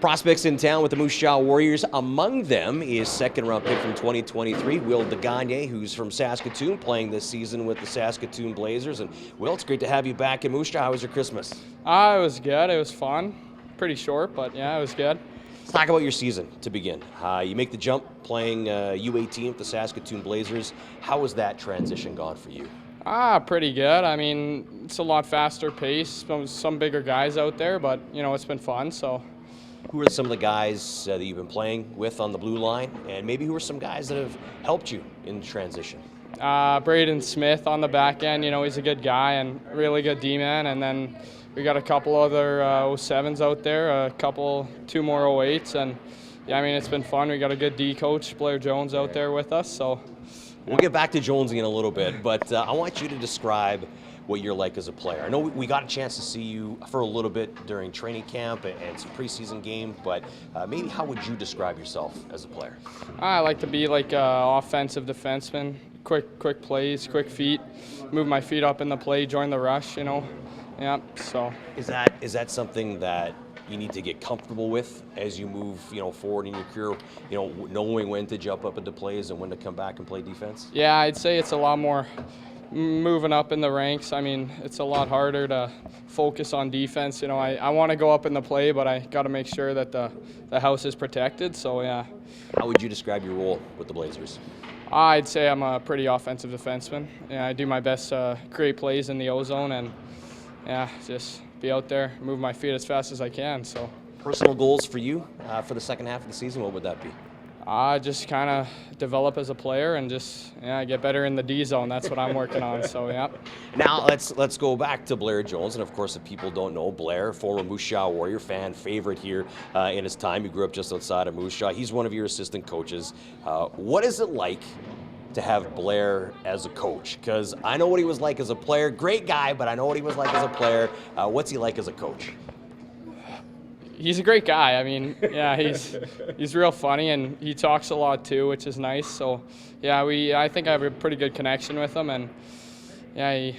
Prospects in town with the Moose Jaw Warriors. Among them is second-round pick from 2023, Will Degagne, who's from Saskatoon, playing this season with the Saskatoon Blazers. And Will, it's great to have you back in Moose Jaw. How was your Christmas? It was good. It was fun. Pretty short, but yeah, it was good. Let's talk about your season to begin. You make the jump playing U18 with the Saskatoon Blazers. How has that transition gone for you? Pretty good. I mean, it's a lot faster pace. Some bigger guys out there, but you know, it's been fun. So. Who are some of the guys that you've been playing with on the blue line, and maybe who are some guys that have helped you in transition? Braden Smith on the back end. You know, he's a good guy and really good D-man. And then we got a couple other 07s out there, two more 08s, and yeah, I mean, it's been fun. We got a good D coach, Blair Jones, out there with us. So we'll get back to Jonesy in a little bit, but I want you to describe what you're like as a player. I know we got a chance to see you for a little bit during training camp and some preseason games, but maybe how would you describe yourself as a player? I like to be like an offensive defenseman, quick plays, quick feet, move my feet up in the play, join the rush, you know. Yeah, so. Is that something that you need to get comfortable with as you move, forward in your career, knowing when to jump up into plays and when to come back and play defense? Yeah, I'd say it's a lot more moving up in the ranks. I mean, it's a lot harder to focus on defense. You know, I want to go up in the play, but I got to make sure that the house is protected. So, yeah. How would you describe your role with the Blazers? I'd say I'm a pretty offensive defenseman. Yeah, I do my best to create plays in the O-zone and, yeah, just be out there, move my feet as fast as I can. So. Personal goals for you for the second half of the season, what would that be? Just kind of develop as a player and just get better in the D zone. That's what I'm working on. So yeah. Now let's go back to Blair Jones, and of course, if people don't know, Blair, former Moose Jaw Warrior, fan favorite here in his time. He grew up just outside of Moose Jaw. He's one of your assistant coaches. What is it like to have Blair as a coach? Because I know what he was like as a player. Great guy, but I know what he was like as a player. What's he like as a coach? He's a great guy. I mean, yeah, he's real funny, and he talks a lot too, which is nice. So, yeah, I think I have a pretty good connection with him, and yeah, he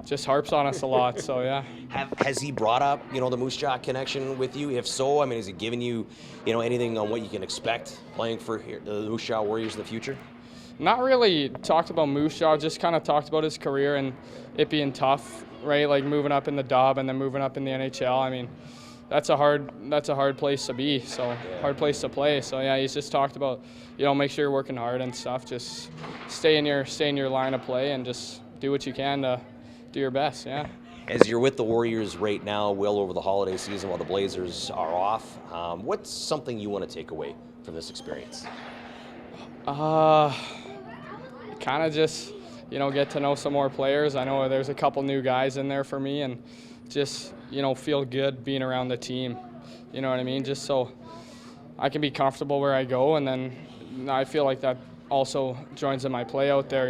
just harps on us a lot. So, yeah. Has he brought up, the Moose Jaw connection with you? If so, I mean, has he given you, anything on what you can expect playing for the Moose Jaw Warriors in the future? Not really talked about Moose Jaw. Just kind of talked about his career and it being tough, right? Like moving up in the Dob and then moving up in the NHL. I mean. That's a hard place to be, so hard place to play. So yeah, he's just talked about, make sure you're working hard and stuff. Just stay in your line of play and just do what you can to do your best. Yeah. As you're with the Warriors right now, Will, over the holiday season while the Blazers are off, what's something you want to take away from this experience? Kind of just get to know some more players. I know there's a couple new guys in there for me, and just feel good being around the team, you know what I mean? Just so I can be comfortable where I go, and then I feel like that also joins in my play out there,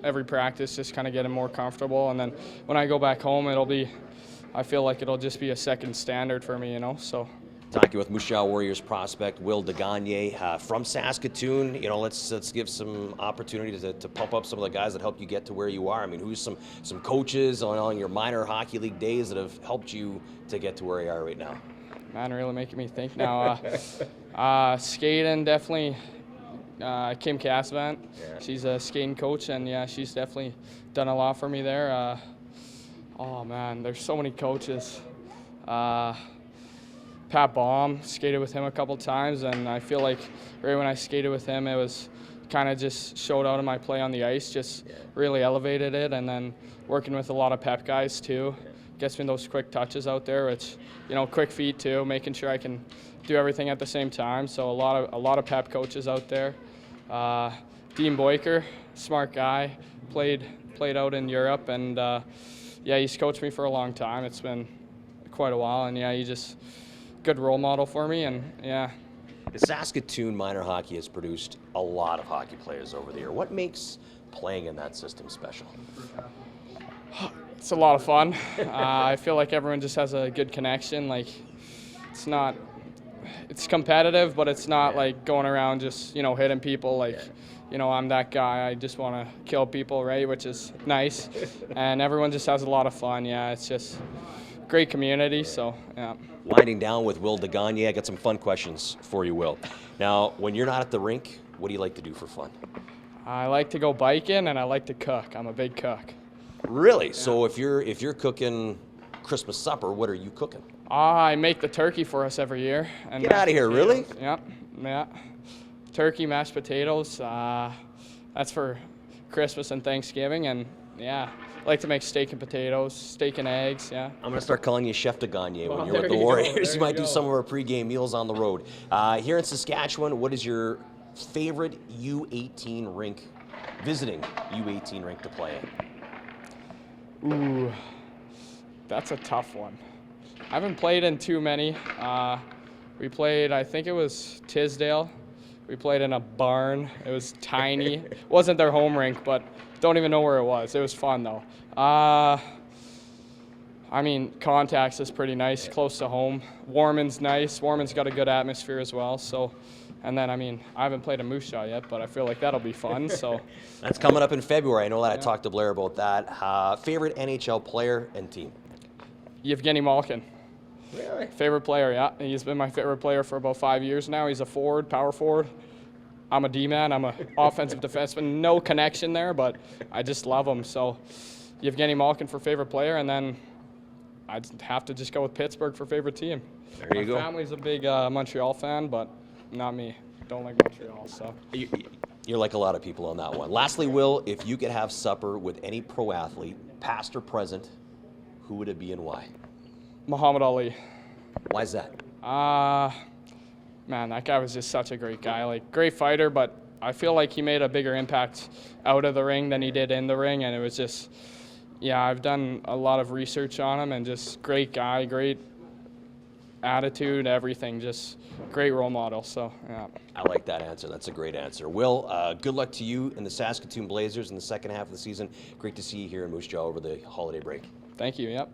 every practice, just kind of getting more comfortable, and then when I go back home, I feel like it'll just be a second standard for me, so. Talking with Moose Jaw Warriors prospect Will Degagne from Saskatoon. Let's give some opportunity to pump up some of the guys that helped you get to where you are. I mean, who's some coaches on your minor hockey league days that have helped you to get to where you are right now? Man, really making me think now. Skating, definitely. Kim Cassavant, she's a skating coach, and yeah, she's definitely done a lot for me there. Oh man, there's so many coaches. Pat Baum, skated with him a couple times, and I feel like right when I skated with him, it was kind of just showed out in my play on the ice, just really elevated it, and then working with a lot of pep guys too, gets me those quick touches out there, which, quick feet too, making sure I can do everything at the same time. So a lot of pep coaches out there. Dean Boyker, smart guy, played out in Europe, and yeah, he's coached me for a long time. It's been quite a while, and yeah, he just good role model for me, and yeah. The Saskatoon minor hockey has produced a lot of hockey players over the year. What makes playing in that system special? It's a lot of fun. I feel like everyone just has a good connection. Like, it's competitive, but it's not like going around just, hitting people like, I'm that guy. I just want to kill people, right? Which is nice. And everyone just has a lot of fun. Yeah, it's just great community. So yeah. Winding down with Will Degagne, I got some fun questions for you, Will. Now, when you're not at the rink, what do you like to do for fun? I like to go biking and I like to cook. I'm a big cook. Really? Yeah. So if you're cooking Christmas supper, what are you cooking? I make the turkey for us every year. And get out of here, really? Yep. Yeah. Turkey, mashed potatoes. That's for Christmas and Thanksgiving, and yeah, I like to make steak and potatoes, steak and eggs. Yeah. I'm gonna start calling you Chef Degagne when you're there with the you Warriors. go, You might do some of our pregame meals on the road. Here in Saskatchewan, what is your favorite U18 rink, visiting U18 rink to play in? Ooh, that's a tough one. I haven't played in too many. We played, I think it was Tisdale. We played in a barn. It was tiny. It wasn't their home rink, but don't even know where it was. It was fun, though. I mean, Contacts is pretty nice, close to home. Warman's nice. Warman's got a good atmosphere as well. So, and then, I mean, I haven't played a Moose Jaw yet, but I feel like that'll be fun. So that's coming up in February. I know that. I talked to Blair about that. Favorite NHL player and team? Yevgeny Malkin. Really? Favorite player, yeah. He's been my favorite player for about 5 years now. He's a forward, power forward. I'm a D-man. I'm an offensive defenseman. No connection there, but I just love him. So Yevgeny Malkin for favorite player, and then I'd have to just go with Pittsburgh for favorite team. There you go. My family's a big Montreal fan, but not me. Don't like Montreal, so. You're like a lot of people on that one. Lastly, Will, if you could have supper with any pro athlete, past or present, who would it be and why? Muhammad Ali. Why is that? Man, that guy was just such a great guy. Like, great fighter, but I feel like he made a bigger impact out of the ring than he did in the ring, and it was just, yeah, I've done a lot of research on him, and just great guy, great attitude, everything, just great role model. So, yeah. I like that answer. That's a great answer. Will, good luck to you and the Saskatoon Blazers in the second half of the season. Great to see you here in Moose Jaw over the holiday break. Thank you, yep.